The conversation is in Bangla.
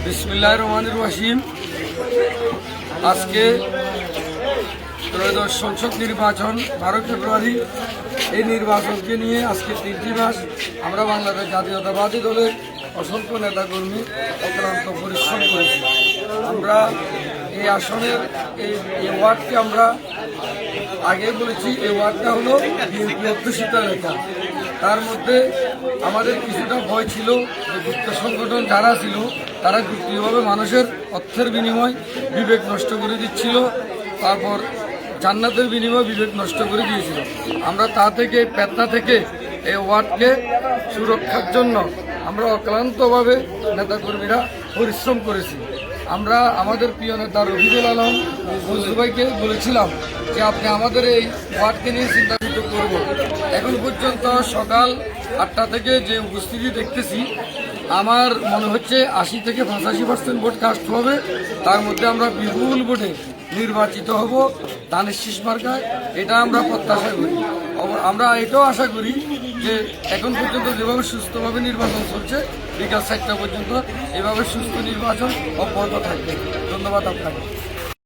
বিসমিল্লাহির রহমানির রহিম। আজকে ত্রয়োদশ সংসদ নির্বাচন 12 ফেব্রুয়ারি। এই নির্বাচনকে নিয়ে আজকে 3টি মাস আমরা বাংলাদেশ জাতীয়তাবাদী দলের অসংখ্য নেতাকর্মী অক্লান্ত পরিশ্রম করেছি। আমরা এই আসনের এই ওয়ার্ডকে আমরা আগে বলেছি, এই ওয়ার্ডটা হলো বিএনপি অধ্যুষিত এলাকা। তার মধ্যে আমাদের কিছুটা ভয় ছিল যে গুপ্ত সংগঠন যারা ছিল তারা গুপ্তভাবে মানুষের অর্থের বিনিময় বিবেক নষ্ট করে দিচ্ছিল, তারপর জান্নাতের বিনিময়ে বিবেক নষ্ট করে দিয়েছিল। আমরা তা থেকে পেতনা থেকে এই ওয়ার্ডকে সুরক্ষার জন্য আমরা অক্লান্তভাবে নেতাকর্মীরা পরিশ্রম করেছি। আমরা আমাদের প্রিয় নেতা রফিকুল আলম ফজলু ভাইকে বলেছিলাম যে আপনি আমাদের এই ওয়ার্ডকে নিয়ে চিন্তাযুক্ত করব। এখন পর্যন্ত সকাল 8টা থেকে যে উপস্থিতি দেখতেছি, আমার মনে হচ্ছে 80 থেকে 85% ভোট কাস্ট হবে। তার মধ্যে আমরা বিপুল ভোটে নির্বাচিত হব ধানের শীষ মার্কায়, এটা আমরা প্রত্যাশা করি। আমরা এটাও আশা করি যে এখন পর্যন্ত যেভাবে সুস্থভাবে নির্বাচন চলছে বিকাল 4টা পর্যন্ত এভাবে সুস্থ নির্বাচন অব্যাহত থাকবে। ধন্যবাদ আপনাকে।